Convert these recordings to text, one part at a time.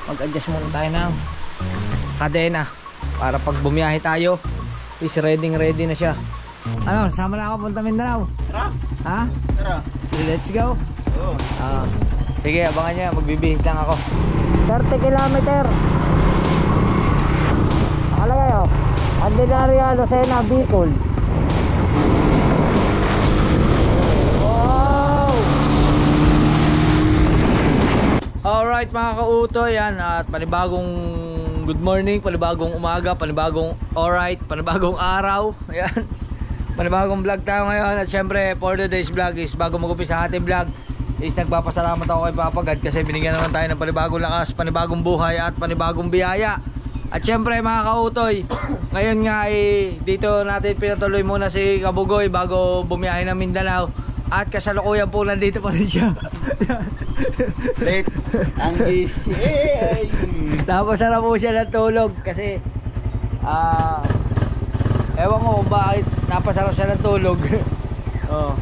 mag-adjust muna tayo ng kadena para pag bumiyahe tayo is ready na siya. Ano, sama na ako punta Mindanao. Tara. Ha? Tara. Let's go. Oo. Sige, abangan niya, magbibihis lang ako. 30 kilometer. Nakalagay oh. Andinaria, Lucena, Bicol. Wow! Alright mga kauto, yan. At panibagong good morning, panibagong umaga, panibagong alright, panibagong araw. Ayan. Panibagong vlog tayo ngayon. At syempre for today's vlog is bago mag-umpisa ang ating vlog is nagpapasalamat ako kay Papa God kasi binigyan naman tayo ng panibagong lakas, panibagong buhay at panibagong biyaya. At syempre mga kautoy, ngayon nga dito natin pinatuloy muna si Kabugoy bago bumiyahe ng Mindanao. At kasalukuyan po nandito pa rin siya. Late ang gising. Tapos na po siya ng tulog kasi ewan ko kung bakit napasarap siya ng tulog.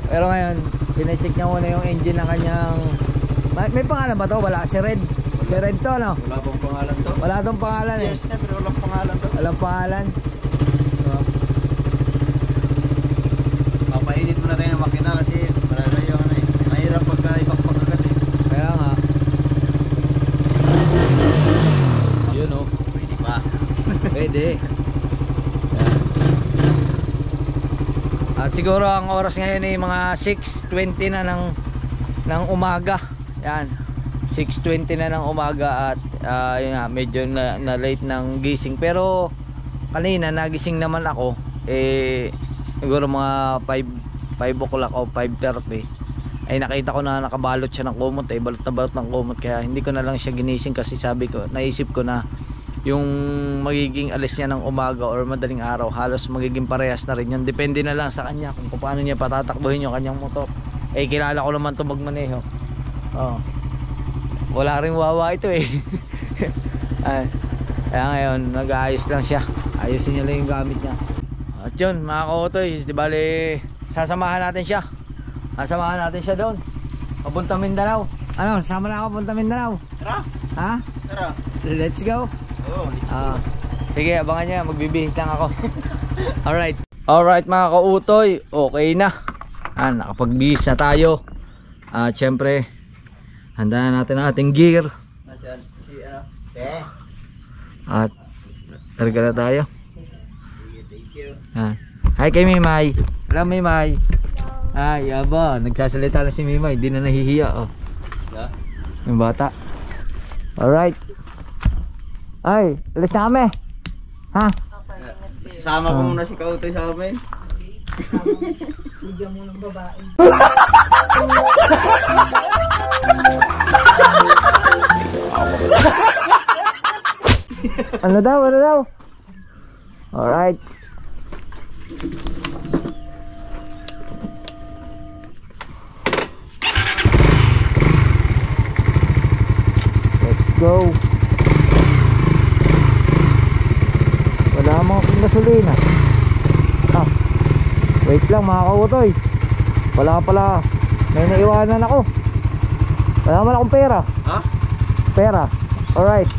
Pero ngayon pina-check niya muna yung engine ng kanyang may pangalan ba to? Wala, si Red to no? Wala pong pangalan to. Wala tong pangalan eh. Yes na, pero walang pangalan to. Walang pangalan. Papainit muna tayo ng makina kasi marala yung ano eh. Mahirap pagka ibang pagkagat eh. Kaya nga. Yun o. Pwede pa. Pwede. At siguro ang oras ngayon ay mga 6:20 na ng umaga. Yan. 6:20 na ng umaga at yun nga, medyo na late ng gising. Pero kanina nagising naman ako. Siguro mga 5 o'clock o 5:30. Ay nakita ko na nakabalot siya ng kumot. Balot na balot ng kumot. Kaya hindi ko na lang siya ginising kasi naisip ko na yung magiging alis niya ng umaga or madaling araw halos magiging parehas na rin yun. Depende na lang sa kanya kung paano niya patatakbuhin yung kanyang motor. Kilala ko naman ito magmaneho. Wala rin wawa ito eh. Kaya ngayon nag-aayos lang siya. Ayusin niya lang yung gamit niya. At yun mga kautoy, di bali sasamahan natin siya. Sasamahan natin siya doon papunta Mindanao. Ano, sama na ako punta Mindanao. Tara. Ha? Tara. Let's go. Sige, abangan niya, magbibihis lang ako. Alright mga kautoy, okay na. Nakapagbihis na tayo. Syempre handa na natin ang ating gear. Nasaan? Si ano? At karga na tayo. Thank you. Hi kay Mimay. Hello Mimay. Ay aba, nagsasalita na si Mimay, hindi na nahihiya yung bata. Alright. Ay, alis na kami. Ha? Sasama ko muna si Kautoy sa amin. Bigyan mo ng babae. Ano daw? Alright. Let's go. Wala mo akong gasolina. Wait lang mga kautoy. Wala pala. May naiwanan ako. Wala naman akong pera. Ha? Pera. Alright.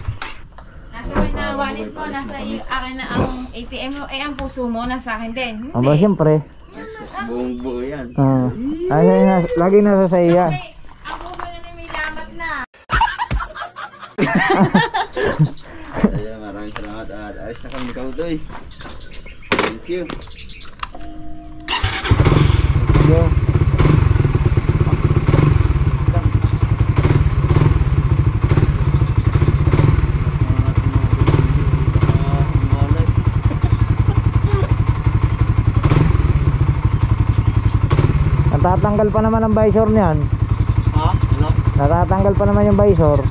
Nasa akin na wallet ko. Nasa akin na ang ATM mo. Ang puso mo nasa akin din. Aba siyempre. Buong buo yan. Lagi nasa sa iya. Ang puso na may lamat na. Maraming salamat at alis na kami ni Kautoy. Thank you. Yo. Natatanggal pa naman ang visor niyan. Ha? Ano? Natatanggal pa naman yung visor.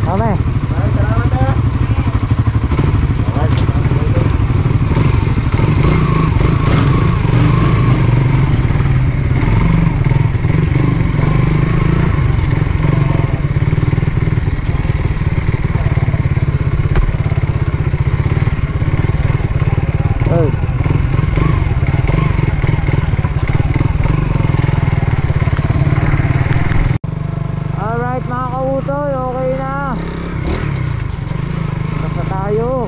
Kami. tayo.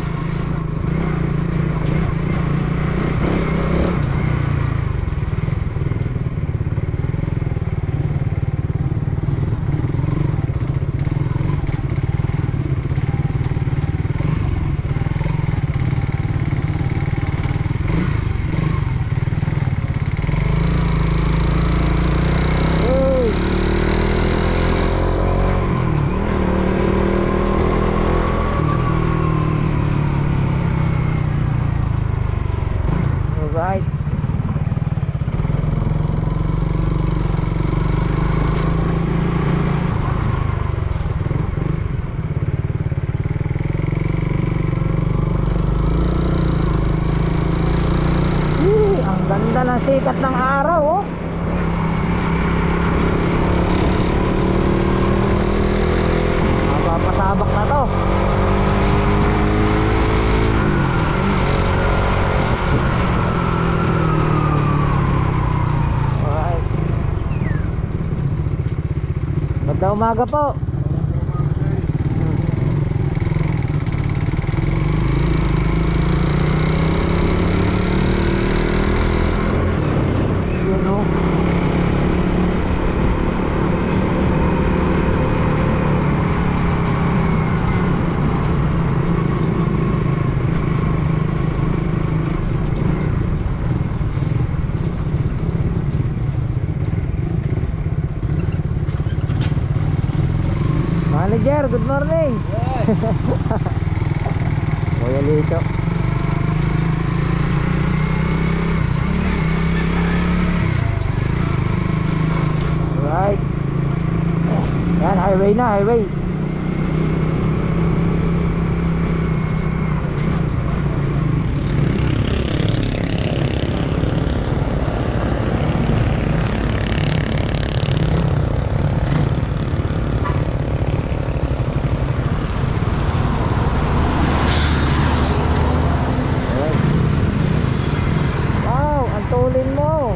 Alright. Ang ganda ng sikat ng araw, oh. Mapapasabak na to. Alright. Magandang umaga po. Yun, oh. Manager, good morning. Kuya Lito. Right. Yan, highway na, highway. Wow, ang tulin mo.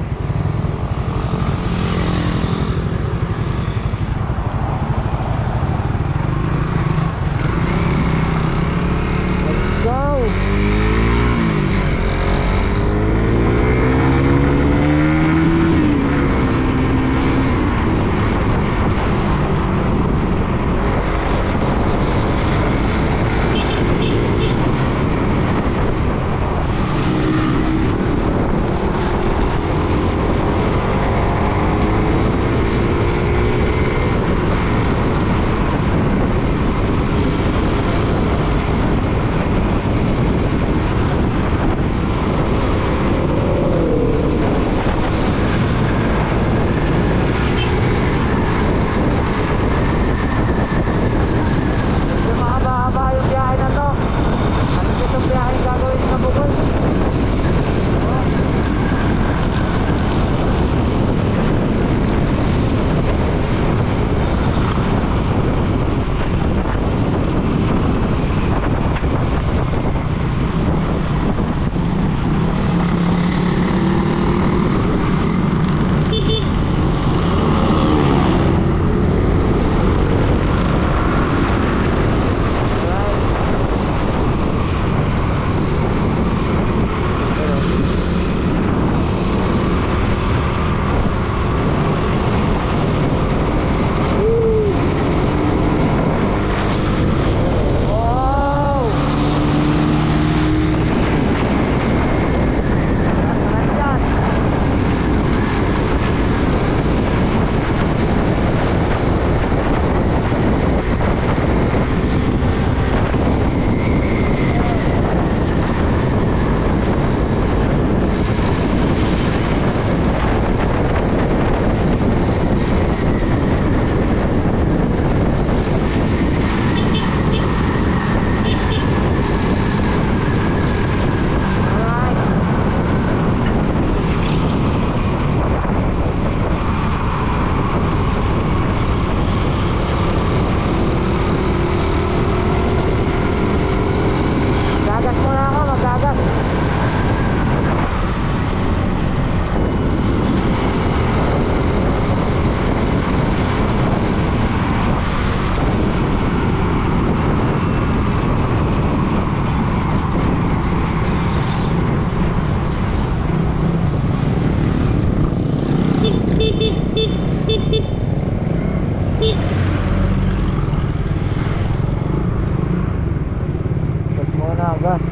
muna gas.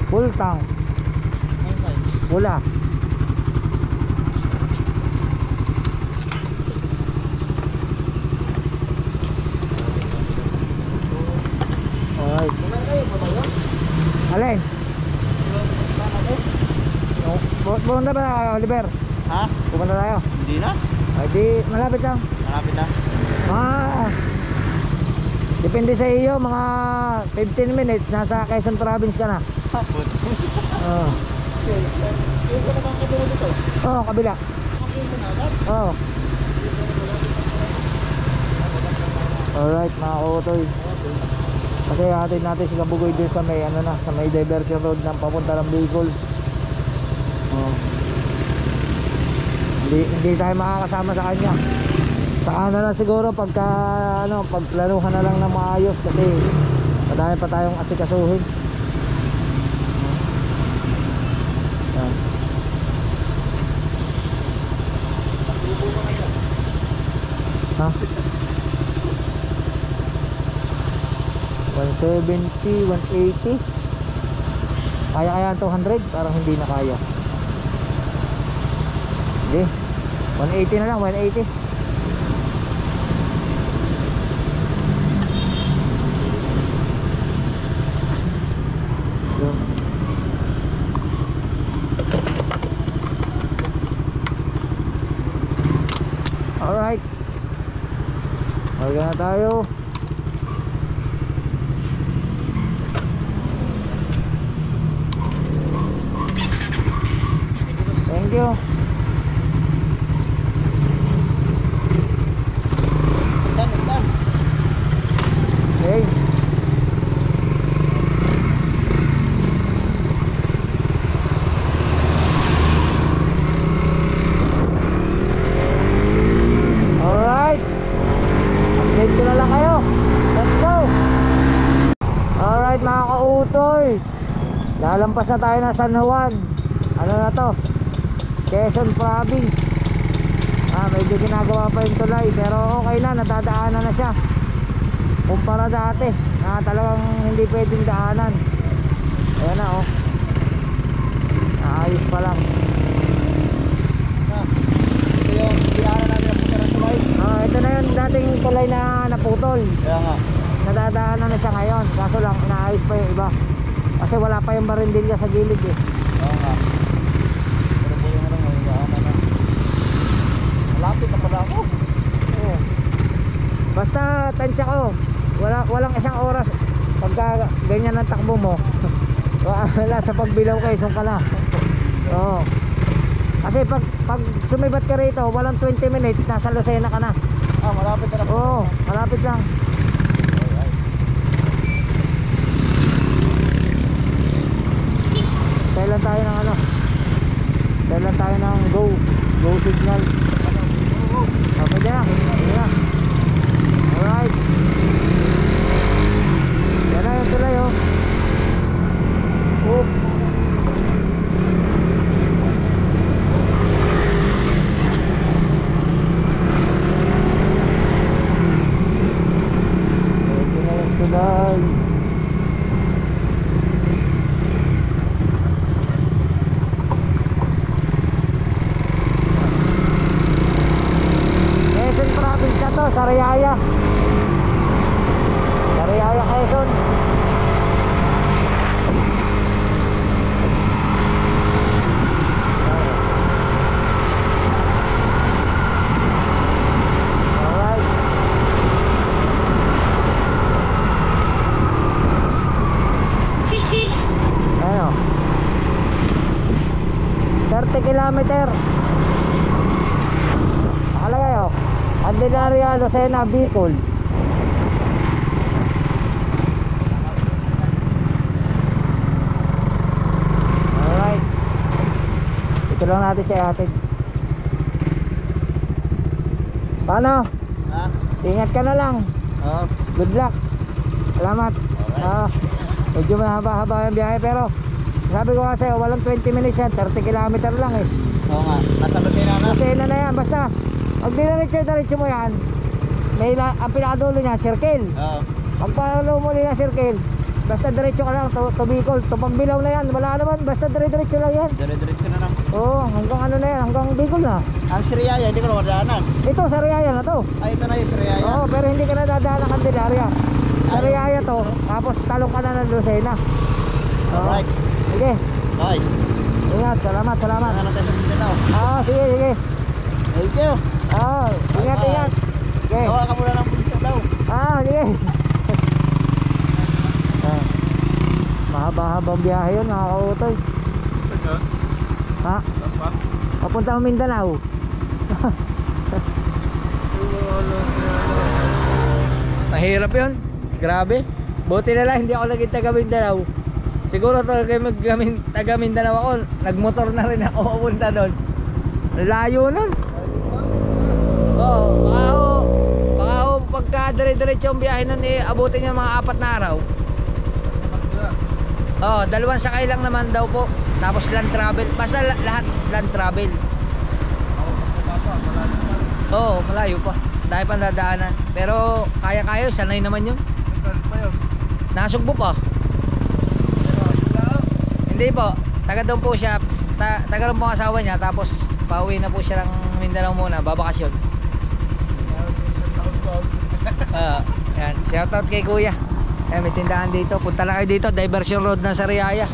Full tank. Wala. Alright. Alin? Pumunta ba tayo, Oliver? Ha? Pumunta tayo. Hindi na? Ay di, malapit lang. Malapit na. Depende sa iyo, mga 15 minutes nasa Quezon Province ka na. Hapon. Oo. Yung ko naman kabila dito. Oo, kabila. Oo. Alright, mga kutoy. Kasi hatid natin sila Bugoy din sa may ano na, sa may diversion road ng papunta ng Bicol. Oo. Hindi tayo makakasama sa kanya. Saka na lang siguro pagka ano, pagplanuhan na lang na maayos kasi madami pa tayong asikasuhin. Yan. Ha? 170, 180. Kaya kaya 200? Parang hindi na kaya. Hindi. 180 na lang, 180. Yun. Alright. Marga na tayo. Thank you. Stand. Hey. Alright. Update ko na lang kayo. Let's go. Alright mga kautoy. Lalampas na tayo ng San Juan. Ano na to? Quezon Province. Medyo ginagawa pa yung tulay pero okay na, nadadaanan na siya kumpara dati na talagang hindi pwedeng daanan. Ayan na oh, ayos pa lang. Ito yung diara namin ang putarang tulay. Ito na yung dating tulay na naputol, Kaya nga. nadadaanan na siya ngayon kaso lang inaayos pa yung iba kasi wala pa yung barindilya sa gilid eh. Oo nga. Pero buhay na lang, may daanan na. Malapit na pala ako. Oo. Basta tansya ko, walang isang oras pagka ganyan ang takbo mo. Wala sa pagbilaw kayo, isang ka na. Oo. Kasi pag sumibat ka rito, walang 20 minutes, nasa Lucena ka na. Malapit na lang. Oo, malapit lang. Kailan tayo ng ano? Kailan tayo ng go signal. Pwede na, pwede na. Alright. Yan na yung tulay oh. Oop. Pwede na yung tulay. Quezon Province na to, Sariaya. Sariaya, Quezon. Alright. Ano? 30 kilometer. Nakalagay oh. Candelaria, Lucena, Bicol. Alright. Ito lang natin si ate. Paano? Ha? Ingat ka na lang. Oo. Good luck. Salamat. Medyo mahaba-haba yung biyahe pero sabi ko kasi walang 20 minutes yan, 30 kilometer lang eh. Oo nga. Nasa Lucena na. Lucena na yan, basta pag diniretso mo yan, ang pinakadulo niya, circle. Oo. Pagpalo mo nila circle, basta diretso ka lang to Bicol. To Pagbilaw na yan, wala naman, basta diretso lang yan. Dire-diretso na lang. Oo, hanggang ano na yan, hanggang Bicol na. Ang Sriaya, hindi ko na madaanan. Ito, Sariaya na to. Ay, ito na yung Sriaya. Oo, pero hindi ka na dadaan ng Candelaria. Sariaya to, tapos talong ka na ng Lucena. Oo. Alright. Sige, Bye. ingat, salamat. Ano natin sa Mindanao? Sige. Thank you. Ingat. Okay. Gawa ka muna ng bunso daw. Sige. Mahaba-habang biyahe yun, mga kautoy. Ha? Papunta mo Mindanao. Mahirap yun. Grabe. Buti na lang hindi ako naging taga Mindanao. Siguro taga Mindanao ako, nagmotor na rin ako papunta doon. Layo nun. Baka ako pagka dire-diretso yung biyahe nun abutin yung mga 4 na araw. 2 sakay lang naman daw po. Tapos land travel. Basta lahat land travel. Malayo pa. Dahil pa nadaanan. Pero kaya-kaya, sanay naman yun. Nasugbo pa. Hindi po. Taga doon po siya. Taga doon po ang asawa niya. Tapos pauwi na po siya ng Mindanao muna. Babakasyon. Yan. Shoutout kay kuya. May tindahan dito. Punta na kayo dito. Diversion Road ng Sariaya.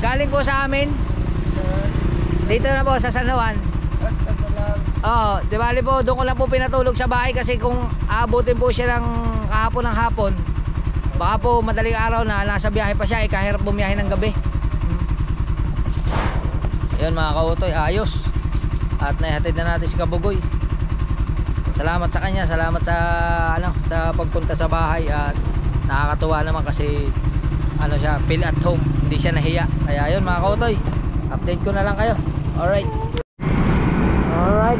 Galing po sa amin. Dito na po sa San Juan. Di bali po, doon ko lang po pinatulog sa bahay kasi kung aabutin po siya ng hapon, baka po madaling araw na nasa biyahe pa siya, kahirap bumiyahe ng gabi. Yun mga kautoy, ayos. At naihatid na natin si Kabugoy. Salamat sa kanya, salamat sa sa pagpunta sa bahay at nakakatuwa naman kasi siya, feel at home, hindi siya nahiya. Kaya yun mga kautoy, update ko na lang kayo. Alright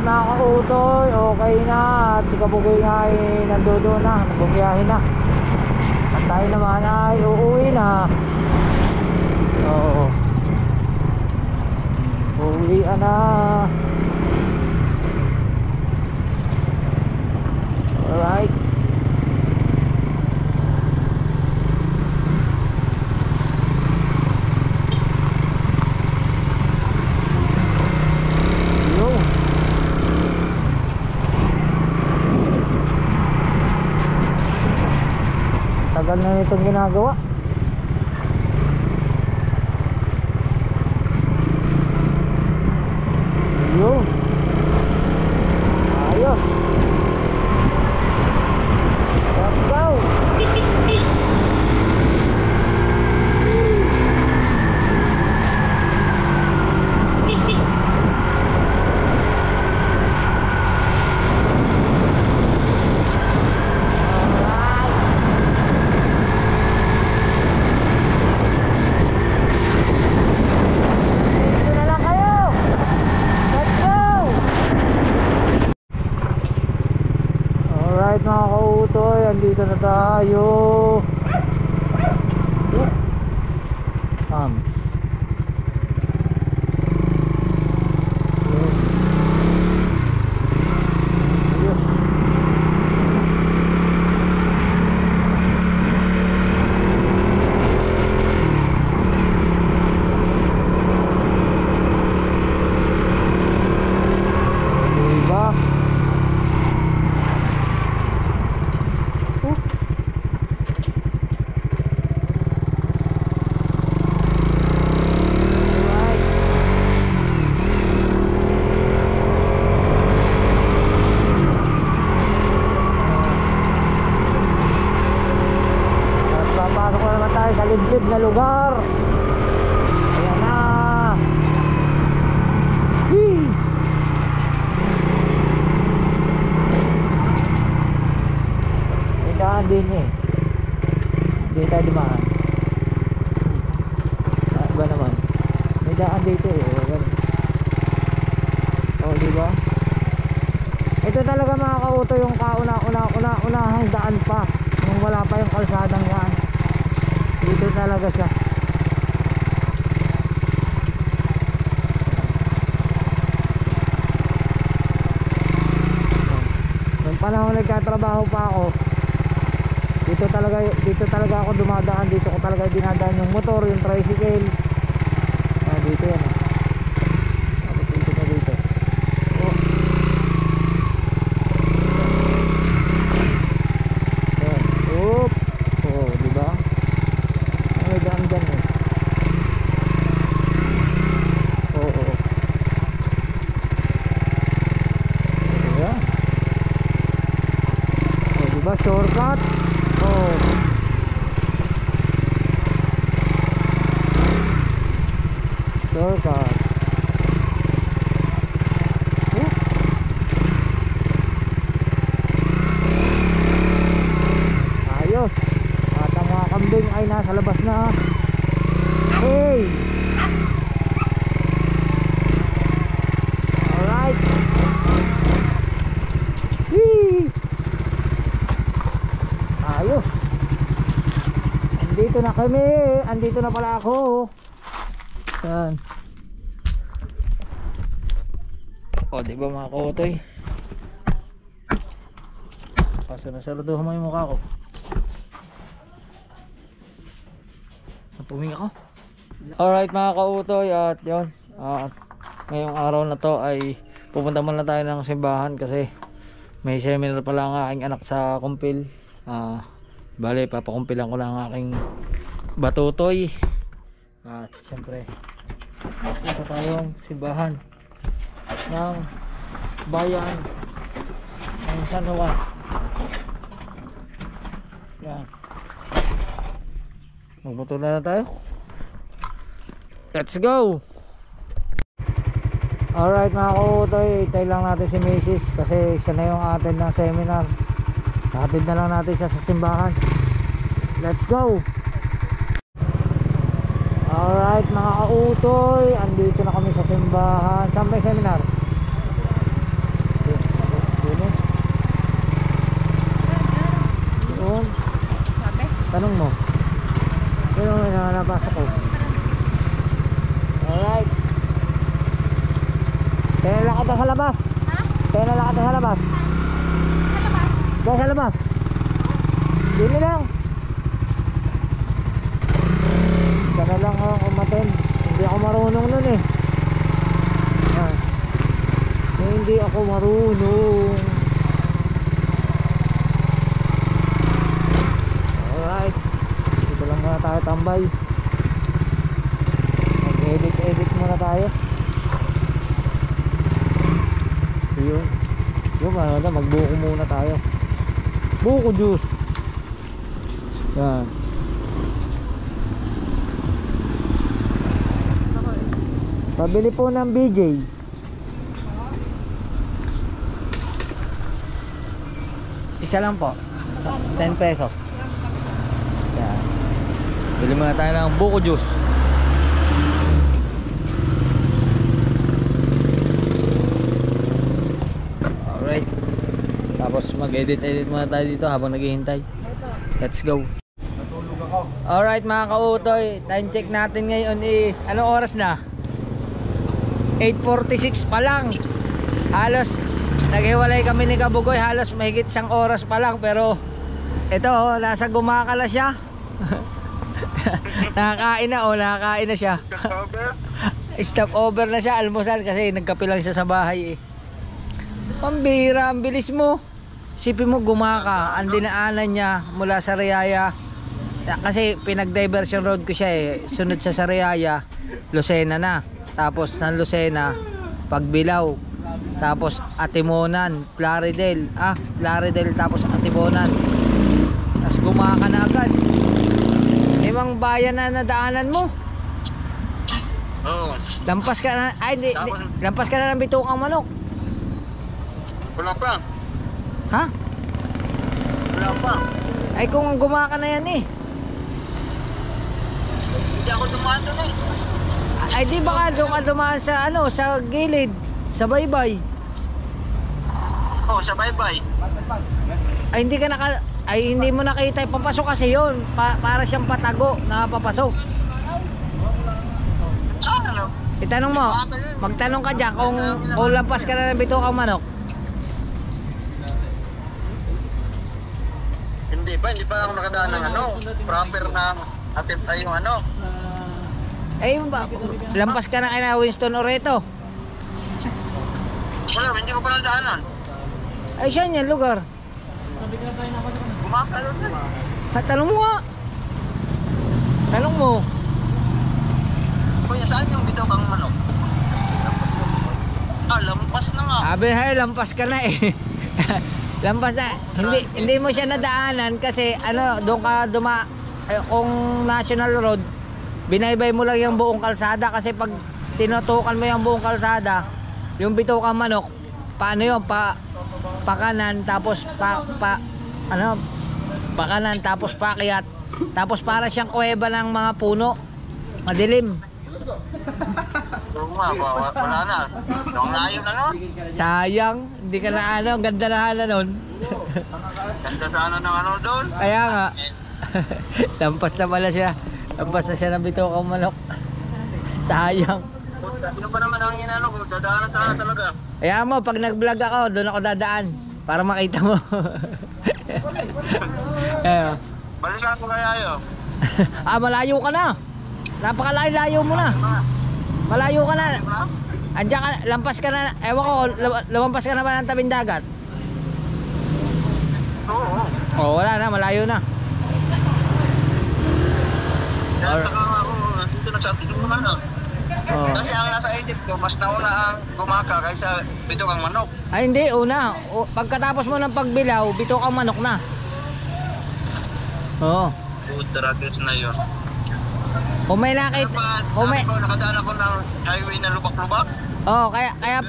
mga kautoy, okay na. At si Kabugoy nga ay nandoon na, bumiyahe na. At tayo naman ay uuwi na. Uuwi na. Alright. Tagal na itong ginagawa. Yun. Ayos. Let's go. Alright mga kautoy, andito na tayo. liblib na lugar. Ayan na. Hii. May daan din eh. Hindi tayo dumaan. Ba naman? May daan dito eh. Oh, diba? Ito talaga mga kauto yung kauna-unahang daan pa nung wala pa yung kalsadang yan. Dito talaga siya. panahon nagtatrabaho pa ako, dito talaga ako dumadaan, dito ko talaga dinadaan yung motor, yung tricycle. Dito yan. Tapos dito pa dito. Oh. Yan. Oop. Oh, di ba? May daan dyan eh. Oo. Ayan. Oh, di ba? Shortcut. Oh. Shortcut. Oh. Ayos. At ang mga kambing ay nasa labas na. Hey. Alright. Whee. Ayos. Andito na kami. Andito na pala ako. Yan. O, di ba mga kautoy? Kaso nasaraduhan mo yung mukha ko. Napuming ako. Alright mga kautoy, at yun. Ngayong araw na to ay pupunta muna tayo ng simbahan kasi may seminar pala ang aking anak sa kumpil. Bale, papakumpilan ko lang ang aking batutoy. At syempre ito tayong simbahan ng bayan ng San Juan. Yan. Magmotor na tayo. Let's go. Alright mga kautoy, itay lang natin si Mrs. kasi siya na yung attend ng seminar. Attend na lang natin siya sa simbahan. Let's go. Alright mga kautoy, andito na kami sa simbahan. Saan may seminar? Doon. Tanong mo. Pero nabasa ko. Alright. Kaya lang kita sa labas. Ha? Kaya lang kita sa labas. Sa labas? Kaya sa labas. Dili lang. Sana lang ako umaten. Hindi ako marunong nun eh. Yan. Hindi ako marunong. Alright. Dito lang muna tayo tambay. Mag-edit muna tayo. Yun. Yung magbuko muna tayo. Buko juice. Yan. Pabili po ng BJ. Isa lang po. 10 pesos. Yan. Bili muna tayo ng buko juice. Alright. Tapos mag-edit muna tayo dito habang naghihintay. Let's go. Alright mga kautoy, time check natin ngayon is anong oras na? 8:46 pa lang. Halos naghiwalay kami ni Kabugoy, halos mahigit 1 oras pa lang. Pero ito nasa Gumakala siya. Nakakain na siya. Stop over na siya, almusal kasi nagkape lang siya sa bahay eh. Pambira, ang bilis mo. Sipin mo Gumaka, ang dinaanan niya mula sa Riyaya. Kasi pinag-diversion road ko siya eh. Sunod sa Sariaya, Lucena na. Tapos ng Lucena, Pagbilao. Tapos Atimonan, Plaridel. Plaridel tapos Atimonan. Tapos Gumaka na agad. Limang bayan na nadaanan mo. Oo. Lampas ka na, lampas ka na ng Bitukang Manok. Wala pa. Ha? Wala pa. Ay kung Gumaka na yan eh. Hindi ako dumaan doon eh. Ay di baka doon ka dumaan sa sa gilid, sa baybay. Oo, sa baybay. Ay hindi mo nakita yung papasok kasi yun. Para siyang patago na papasok. Ano? Itanong mo, magtanong ka dyan kung lampas ka na ng Bitukang Manok. hindi pa ako nakadaan ng ano, proper na attempt ay yung ano. Eh, lampas ka na kay Winston Oreto. Wala, hindi ko pa nadaanan. Ay, saan yan lugar? Kumakalo na. Tanong mo nga. Tanong mo. Kuya, saan yung bitaw kang manok? Lampas na nga. Sabi hay, lampas ka na eh. Lampas na. Hindi mo siya nadaanan kasi ano, doon ka kung National Road, binaybay mo lang yung buong kalsada kasi pag tinutukan mo yung buong kalsada, yung bitaw kang manok, paano yun? Pakanan tapos pakanan tapos pakyat, tapos para siyang kuweba ng mga puno, madilim. Oo nga, wala na. Nung layo na nun. Sayang, hindi ka na ano, ang ganda na hala nun. Ganda sana ng ano doon. Kaya nga. Lampas na pala siya. Lampas na siya ng bitaw kang manok. Sayang. Sino pa naman ang inano ko? Dadaanan sana talaga. Kaya mo, pag nag-vlog ako, doon ako dadaan. Para makita mo. Ayan. Balikan ko kaya yun. Malayo ka na. Napakalayo mo na. Malayo ka na. Andiyan ka, lampas ka na. Ewan ko, lumampas ka na ba ng tabing dagat? Oo. Oh, wala na, malayo na. Dahil saka ako, dito nagsabi ko naman ah. Oh. Kasi ang nasa isip ko, mas nauna ang gumaka kaysa bitaw kang manok. Ay hindi, una. Pagkatapos mo ng pagbilaw, bitaw kang manok na. Oo. Tragis na yun. Kung may nakita, kung may, Nakadaan ako ng highway na lubak-lubak. oh, kaya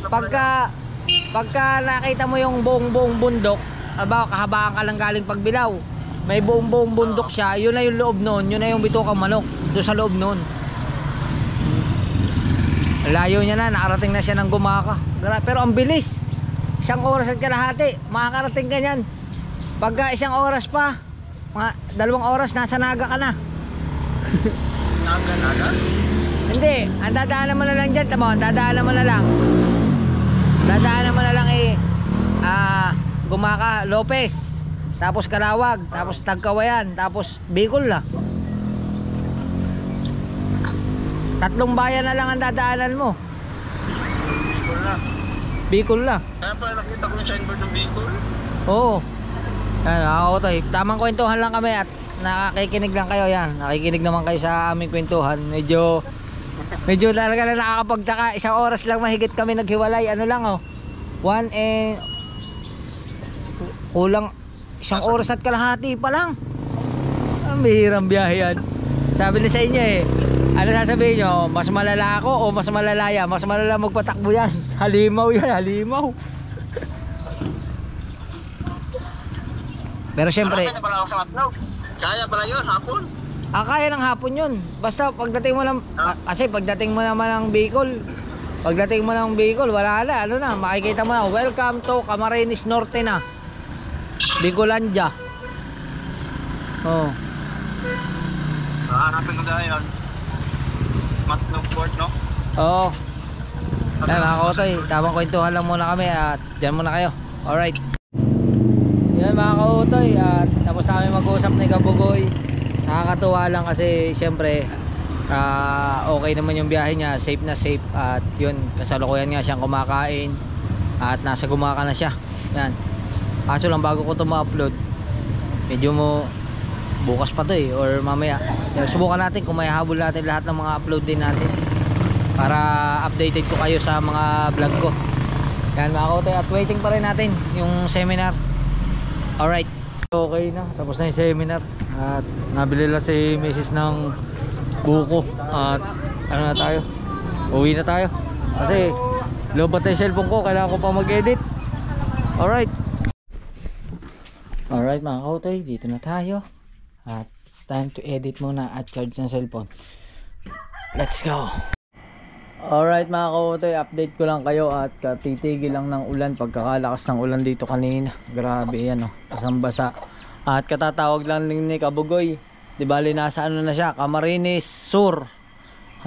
pagka nakita mo yung buong bundok, aba kahabaan ka lang galing pagbilaw. May buong bundok siya, yun na yung loob noon, yun na yung bitaw kang manok, doon sa loob noon. Layo niya na, nakarating na siya ng gumaka. Pero ang bilis. 1 oras at kalahati, makakarating ka niyan. Pagka 1 oras pa, mga 2 oras, nasa Naga ka na. Naga? Hindi, ang dadaanan mo na lang dyan, tamo, dadaanan mo na lang. Dadaanan mo na lang Gumaka, Lopez, tapos Kalawag, tapos Tagkawayan, tapos Bicol na. 3 bayan na lang ang dadaanan mo. Bicol na. Bicol na. Kaya pa nakita ko yung signboard ng Bicol. Oo. Yan, ako to. Tamang kwentuhan lang kami at nakikinig lang kayo yan. Nakikinig naman kayo sa aming kwentuhan. Medyo talaga na nakakapagtaka. 1 oras lang mahigit kami naghiwalay. Ano lang oh. Kulang 1 oras at kalahati pa lang. Ang bihirang biyahe yan. Sabi na sa inyo eh. Ano sasabihin nyo? Mas malala ako o mas malalaya? Mas malala magpatakbo yan. Halimaw yan, halimaw. Pero syempre, Kaya pala ako sa Matnog. Kaya pala yun, hapon. kaya ng hapon yun. Basta pagdating mo lang, kasi pagdating mo naman ng Bicol, wala na, ano na, makikita mo na, welcome to Camarines Norte na. Bicolandia. Oh. Hanapin ko dahil yun. Matnog board, no? Oo. Ay mga kautoy, tamang kwentuhan lang muna kami at dyan muna kayo. Alright. Yan mga kautoy, at tapos na kami mag-uusap ni Kabugoy. Nakakatuwa lang kasi syempre okay naman yung biyahe niya, safe na safe. At yun, kasalukuyan nga siyang kumakain at nasa Gumaka na siya. Yan. Kaso lang bago ko ito ma-upload, medyo mo bukas pa to eh, or mamaya. Subukan natin kung may habol natin lahat ng mga upload din natin para updated ko kayo sa mga vlog ko. Yan mga kautoy, at waiting pa rin natin yung seminar. Alright, okay na, tapos na yung seminar at nabili lang si Mrs. ng buko at ano na tayo, uwi na tayo kasi lobat na yung cellphone ko, kailangan ko pa mag-edit. Alright mga kautoy, dito na tayo at it's time to edit muna at charge ng cellphone. Let's go. Alright mga kautoy, update ko lang kayo at titigil lang ng ulan, pagkakalakas ng ulan dito kanina. Grabe yan oh, basang-basa. At katatawag lang ni Kabugoy, di bali nasa ano na siya, Camarines Sur.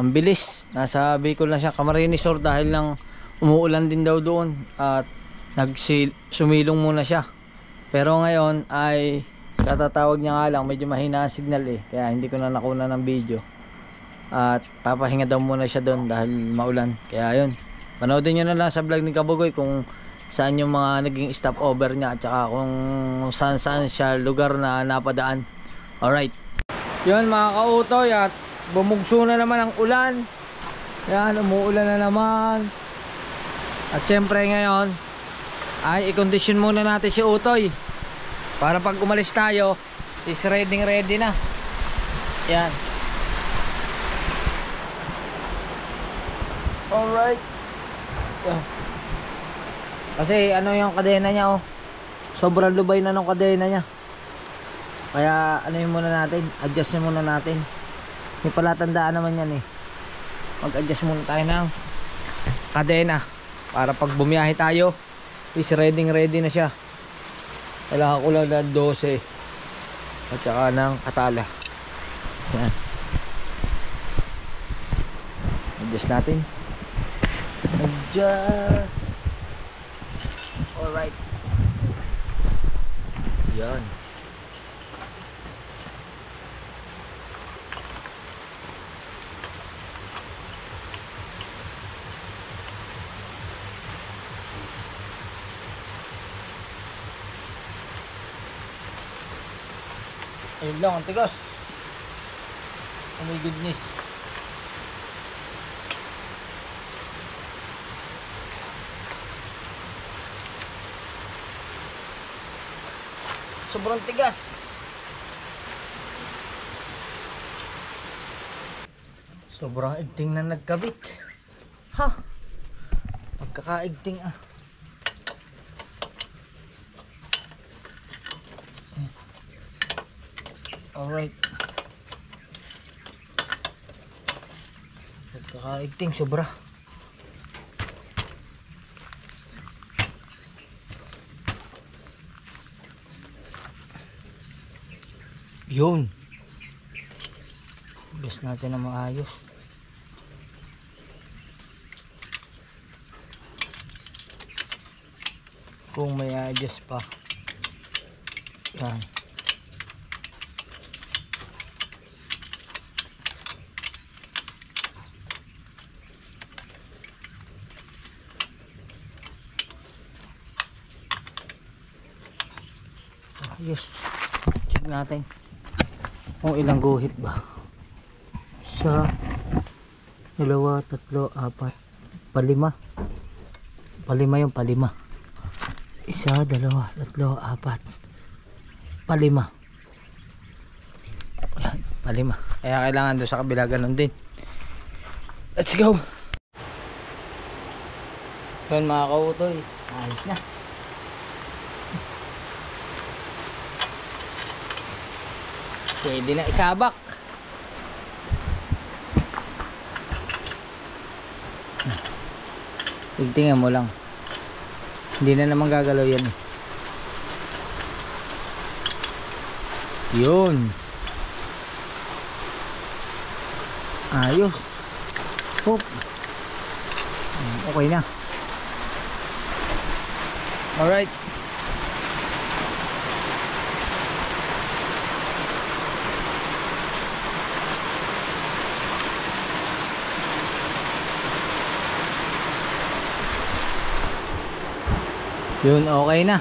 Ang bilis, nasa Bicol na siya, Camarines Sur, dahil lang umuulan din daw doon at sumilong muna siya. Pero ngayon ay Katatawag niya nga lang, medyo mahina ang signal eh, kaya hindi ko na nakuna ng video. At papahinga daw muna siya doon dahil maulan. Kaya yun, panoodin nyo na lang sa vlog ni Kabugoy kung saan yung mga naging stopover niya at saka kung saan siya lugar na napadaan. Alright, yun mga kautoy, at bumugso na naman ang ulan. Yan, umuulan na naman. At syempre ngayon ay i-condition muna natin si Utoy para pag umalis tayo is ready na. Yan. Alright. Kasi ano yung kadena niya, oh, sobrang lubay na ng kadena niya. Kaya ano yun muna natin, adjust muna natin. May palatandaan naman yan eh. Mag-adjust muna tayo ng kadena para pag bumiyahe tayo is ready na siya. Kailangan ko lang ng 12 at saka ng katala. Yan. Adjust natin. Adjust. Alright. Yan. Ayun lang, ang tigas. Oh my goodness. Sobrang tigas. Sobrang igting na nagkabit. Ha? Pagkakaigting ah. Alright. Pagkakaigting sobra. Yun. Bes natin na maayos. Kung may adjust pa. Yan. Ayos. Check natin kung ilang guhit ba. Isa, dalawa, tatlo, apat, palima. Palima yung palima. Isa, dalawa, tatlo, apat, palima. Yan, palima. Kaya kailangan doon sa kabila ganun din. Let's go. Yun mga kautoy, ayos na. Pwede na isabak. Tingnan mo lang. Hindi na naman gagalaw yan eh. Yun. Ayos. Hop. Okay na. Alright. Yun, okay na.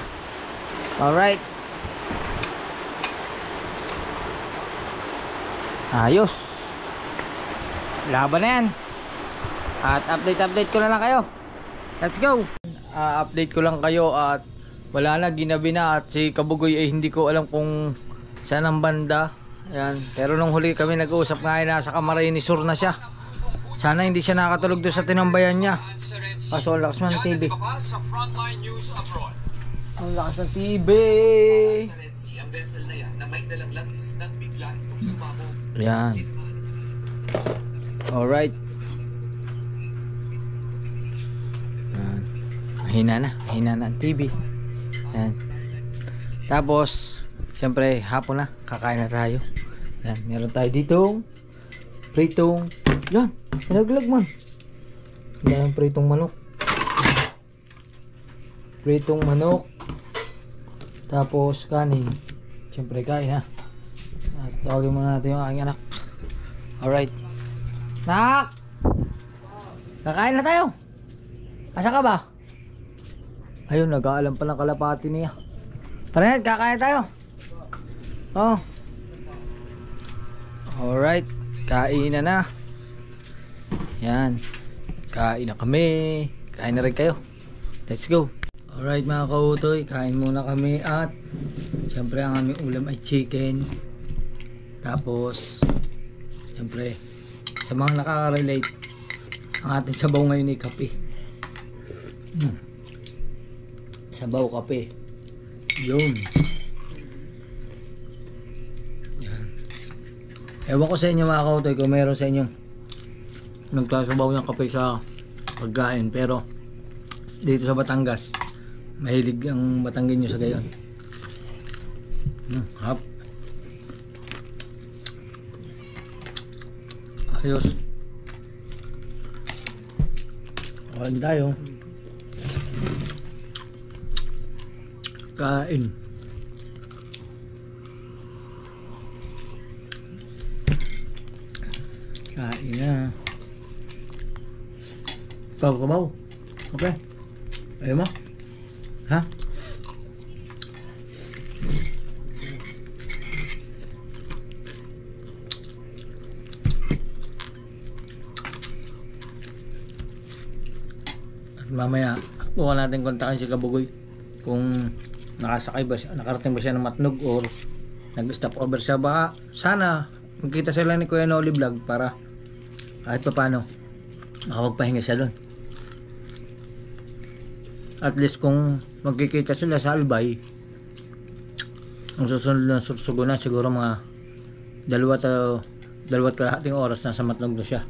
Alright. Ayos. Laban na yan. At update ko na lang kayo. Let's go. Update ko lang kayo at wala na, ginabi na. At si Kabugoy ay hindi ko alam kung saan ang banda. Ayan. Pero nung huli kami nag-uusap nga ay nasa Camarines Sur na siya. Sana hindi siya nakatulog doon sa tinambayan niya. Kaso ang lakas ng TV. Ang lakas ng TV. Yan. Alright. Yan. Mahina na ang TV. Yan. Tapos siyempre hapon na, kakain na tayo. Yan. Meron tayo ditong pritong. Yan. Naglag man. Yan, pritong manok. Pritong manok. Tapos kanin. Siyempre kain ha. At tawagin muna natin yung aking anak. Alright. Nak! Kakain na tayo. Asa ka ba? Ayun, nag-aalam pa ng kalapati niya. Tara na, kakain tayo. Oh. Alright. Kain na. Yan. Kain na kami. Kain na rin kayo. Let's go. Alright mga kautoy, kain muna kami at siyempre ang aming ulam ay chicken. Tapos siyempre sa mga nakaka-relate, ang ating sabaw ngayon ay kape. Sabaw kape. Yun. Yan. Ewan ko sa inyo mga kautoy kung meron sa inyo nagsasabaw ng kape sa pagkain, pero dito sa Batangas mahilig ang Batanggenyo sa gayon. Hap. Ayos. Kain tayo. Kain. Kain na. Kabaw. Okay. Ayaw mo? Ha? At mamaya buka natin kontakin si Kabugoy kung nakasakay ba siya, nakarating ba siya ng Matnog or nag-stop over siya. Baka sana magkita sila ni Kuya Noli Vlog para kahit pa paano makapagpahinga siya doon. At least kung magkikita sila sa Albay, ang susunod na sursugunan siguro mga 2 kalahating oras nasa Matnog na siya.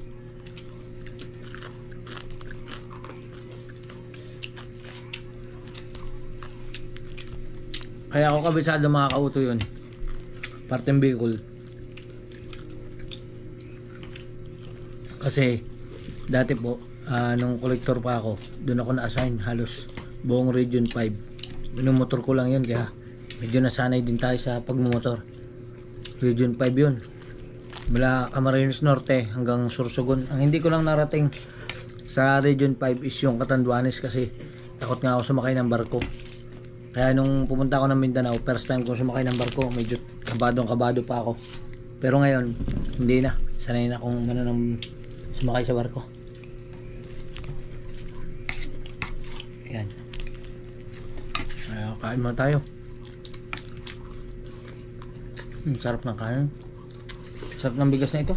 Kaya ako kabisado mga kauto yun, parteng Bicol. Kasi dati po nung collector pa ako, doon ako na-assign halos buong Region 5. Binumotor ko lang yun, kaya medyo nasanay din tayo sa pagmumotor. Region 5 yun, mula Camarines Norte hanggang Sorsogon. Ang hindi ko lang narating sa Region 5 is yung Catanduanes, kasi takot nga ako sumakay ng barko. Kaya nung pumunta ako ng Mindanao, first time ko sumakay ng barko, medyo kabado pa ako. Pero ngayon hindi na, sanay na akong sumakay sa barko. Ayan. Kain muna tayo. Sarap ng kanin. Sarap ng bigas na ito.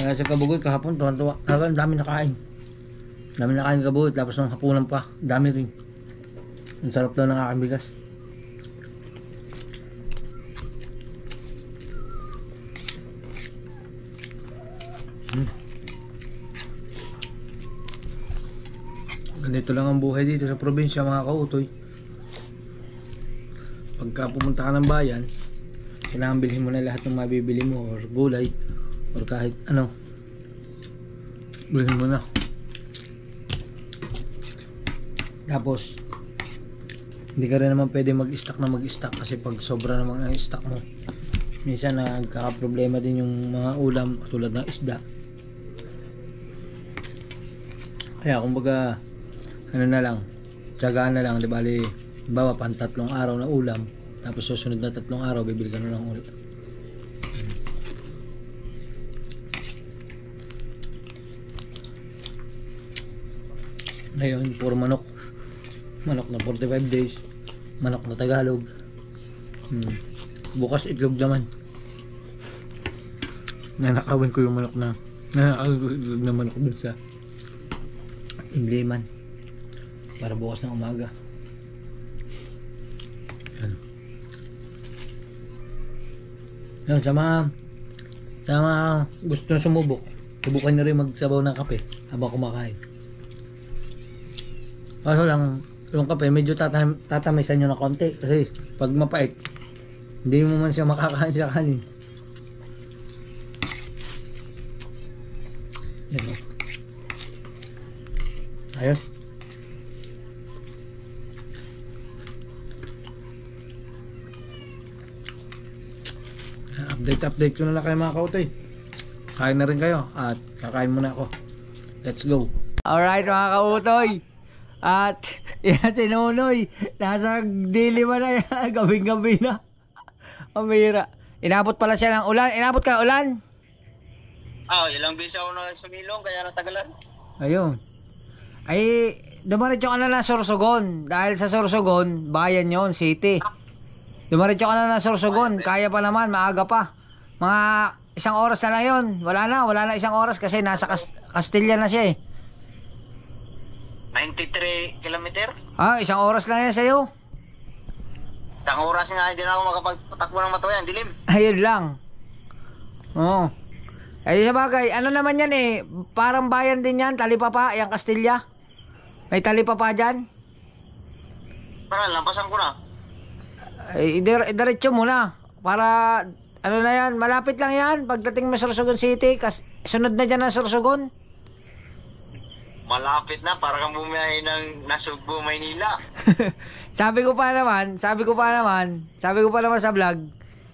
Kaya sa Kabugoy kahapon, tuwan-tuwa. Ang dami nakain. Dami nakain Kabugoy, tapos ng hapunan pa. Dami rin. Ang sarap daw ng aking bigas. Ganito lang ang buhay dito sa probinsya mga kautoy. Pagka pumunta ka ng bayan, kailangan bilhin mo na lahat ng mabibili mo, or gulay, or kahit ano, bilhin mo na. Tapos hindi ka rin naman pwede mag-stock kasi pag sobra naman ang stock mo, minsan nagkaka-problema din yung mga ulam tulad ng isda. Kaya kumbaga ano na lang, tiyagaan na lang, di bali bawa pan 3 araw na ulam, tapos susunod na 3 araw bibili ka na lang ulit. Ngayon puro manok na 45 days, manok na Tagalog. Bukas itlog naman. Nanakawin ko yung manok na itlog na manok dun sa Imliman para bukas ng umaga. Yan, sa mga gusto sumubok, subukan nyo rin magsabaw ng kape habang kumakain. Kaso lang, yung kape medyo tatamisan nyo na konti, kasi pag mapait hindi mo man siya makakain sa kanin. Yan o. Ayos. Update ko na lang kayo mga kautoy. Kain na rin kayo at kakain muna ako. Let's go. Alright mga kautoy. At yan si Nonoy. Nasa dilima na yan. Gabing-gabi na. Pamira. Inabot pala siya ng ulan. Inabot ka ulan? Ilang beses ako na sumilong kaya natagalan. Ayun. Ay, dumaritso ka na ng Sorsogon. Dahil sa Sorsogon, bayan yon, city. Dumaritso ka na ng Sorsogon. Kaya pa naman, maaga pa. Mga 1 oras na lang yun. Wala na 1 oras kasi nasa Castilla na siya eh. 93 kilometer? 1 oras lang yan sa'yo. 1 oras nga, hindi na ako makapagpatakbo ng matawayan, dilim. Ayun lang. Oo. Ay sa bagay, ano naman yan eh. Parang bayan din yan, Talipapa, yung Castilla. May Talipapa dyan. Para, lampasan ko na. Ay, diretso muna. Para, ano na yan, malapit lang yan. Pagdating mo sa Sorsogon City, sunod na dyan ang Sorsogon. Malapit na, para kang bumiyahe ng Nasugbo, Maynila. Sabi ko pa naman sa vlog,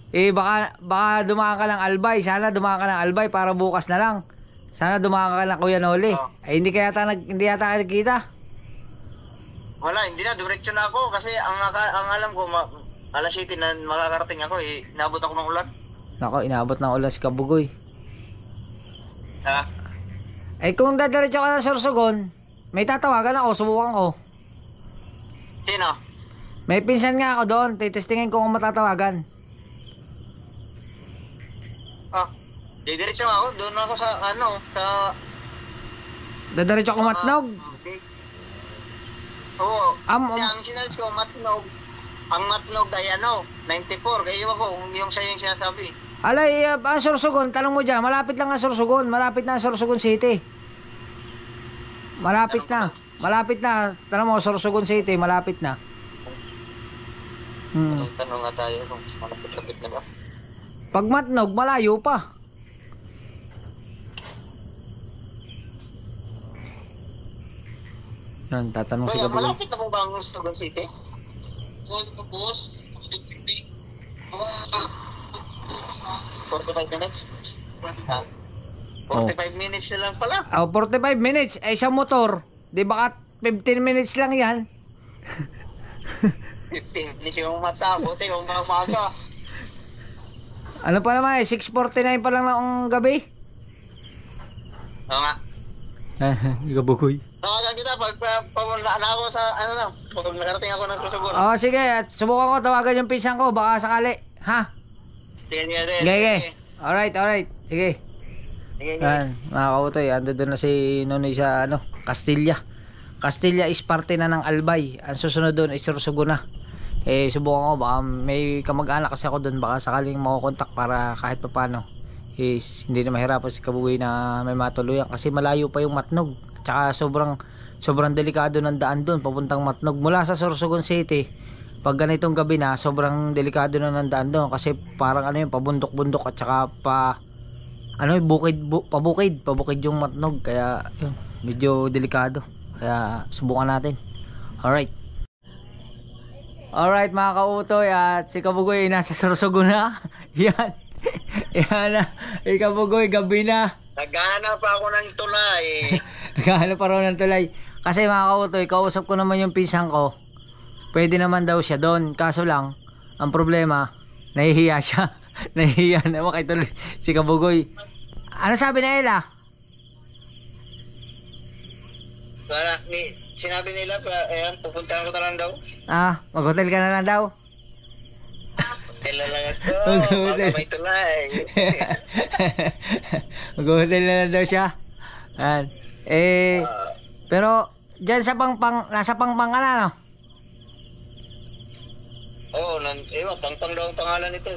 eh baka dumaan ka ng Albay. Sana dumaan ka ng Albay para bukas na lang. Sana dumaan ka ng Kuya Noli. Ay hindi yata nakikita. Wala, hindi na, diretso na ako kasi ang alam ko, alas 7 na makakarating ako eh, inabot ako ng ulan. Nako, inabot ng ulan si Kabugoy. Ha? Ay kung dadiretso ka ng Sorsogon, may tatawagan ako, subukan ko. Sino? May pinsan nga ako doon, titestingin ko kung matatawagan. Diretso ako, doon ako sa Dadiretso ako Matnog. Oo. Kasi ang sinabi ko, Matnog. Ang Matnog ay 94. Kaya ako, yung sa'yo yung sinasabi. Alay, ang Sorsogon, tanong mo dyan, malapit lang ang Sorsogon. Malapit na ang Sorsogon City. Malapit na. Tanong mo, Sorsogon City, malapit na. Tanong nga tayo kung malapit-lapit na ba? Pag Matnog, malayo pa. Yan, tatanong si Kabugoy. Malapit na po ba ang Sorsogon City? Boss, 45 minutes? 45 minutes na lang pala. 45 minutes. Ay, sa motor. Di baka 15 minutes lang yan. 15 minutes yung mata. Buti yung maga. Ano pa naman 6:49 pa lang ng gabi. Oo nga. Kabugoy. Tawagan kita pag na ako sa pag nakarating ako ng Sorsogon. Sige. At subukan ko tawagan yung pinsan ko. Baka sakali. Ha? Sige. Alright. Sige. Yan, mga kautoy, ando doon na si Nonoy sa Castilla. Castilla is parte na ng Albay. Ang susunod doon ay Sorsogon na. Subukan ko, baka may kamag-anak kasi ako doon, baka sakaling makukontak para kahit paano hindi na mahirapan si Kabugoy na may matuluyan kasi malayo pa yung Matnog. Tsaka sobrang delikado ng daan doon papuntang Matnog mula sa Sorsogon City. Pag ganitong gabi na, sobrang delikado na ng daan doon kasi parang pabundok-bundok at saka pabukid yung Matnog, kaya yun, medyo delikado, kaya subukan natin. Alright mga kautoy, at si Kabugoy nasa Sorsogon na. Yan na, Kabugoy, gabi na. Naghahanap pa ako ng tulay. Naghahanap pa raw ng tulay kasi mga kautoy, kausap ko naman yung pinsan ko, pwede naman daw siya doon, kaso lang ang problema, nahihiya siya. Nahihiya na makituloy si Kabugoy. Ano sabi na Ella? Sinabi nila pupuntahan ko na lang daw. Mag-hotel ka na lang daw. Hotel na lang ako, baka may tulay. Mag-hotel na lang daw siya. Pero dyan sa Pangpang, nasa Pangpang ka na, no? Oo, Pangpang daw ang pangalan nito.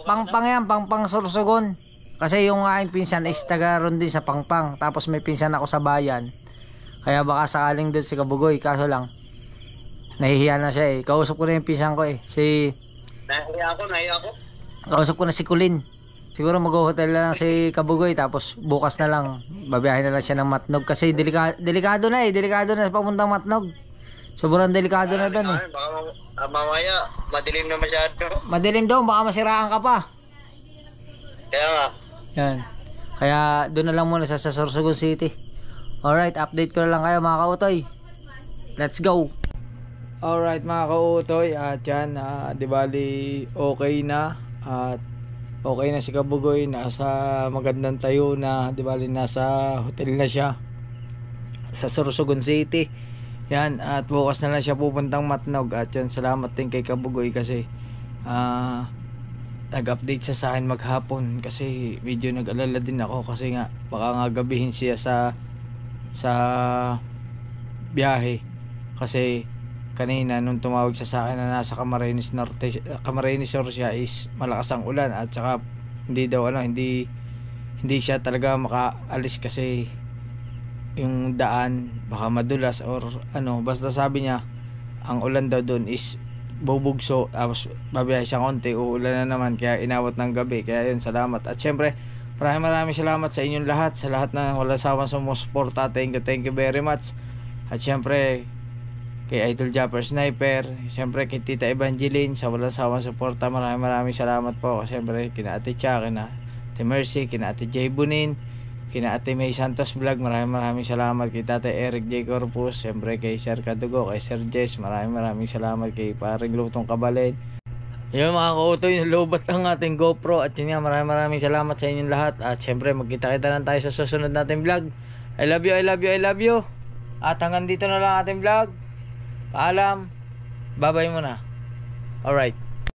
Pangpang yan, Pangpang Sorsogon. Kasi yung aking pinsan is taga ron din sa Pangpang. Tapos may pinsan ako sa bayan. Kaya baka sakaling doon si Kabugoy. Kaso lang, nahihiya na siya eh. Kausap ko na yung pinsan ko eh. Nahihiya ako. Kausap ko na si Kulin. Siguro mag-hotel na lang si Kabugoy. Tapos bukas na lang, babiyahin na lang siya ng Matnog. Kasi delikado na sa papuntang Matnog. Sobrang delikado na doon eh. Baka mamaya, madilim na masyado. Madilim daw, baka masiraan ka pa. Kaya nga. Yan. Kaya doon na lang muna sa Sorsogon City. Alright, update ko na lang kayo mga kautoy. Let's go. Alright mga kautoy, at yan, di bali okay na. At okay na si Kabugoy, nasa magandang tayo na, di bali nasa hotel na siya sa Sorsogon City. Yan, at bukas na lang siya pupuntang Matnog. At yan, salamat din kay Kabugoy kasi nag-update siya sa akin maghapon kasi medyo nag-alala din ako kasi nga baka nga gabihin siya sa biyahe kasi kanina nung tumawag siya sa akin na nasa Camarines Norte, Camarines Sur siya, is malakas ang ulan at saka hindi siya talaga makaalis kasi yung daan baka madulas or ano, basta sabi niya ang ulan daw doon is bubugso, tapos babiyahe siya konti, uulan na naman, kaya inabot ng gabi. Kaya yun, salamat. At syempre maraming salamat sa inyong lahat, sa lahat na walang sawang sumusuporta. Thank you very much. At syempre kay Idol Japper Sniper, syempre kay Tita Evangeline sa walang sawang suporta, maraming salamat po. Syempre kina Ate Cha, kina Ate Mercy, kina Ate Jay Bunin, kina Ate May Santos Vlog, maraming salamat. Kay Tate Eric J. Corpus, syempre kay Sir Kadugo, kay Sir Jess, maraming salamat. Kay Paring Lutong Kabalen. Yun mga kautoy, nalubat ang ating GoPro. At yun nga, maraming salamat sa inyong lahat. At syempre magkita-kita lang tayo sa susunod nating vlog. I love you. At hanggang dito na lang ating vlog. Paalam. Bye-bye muna. Alright.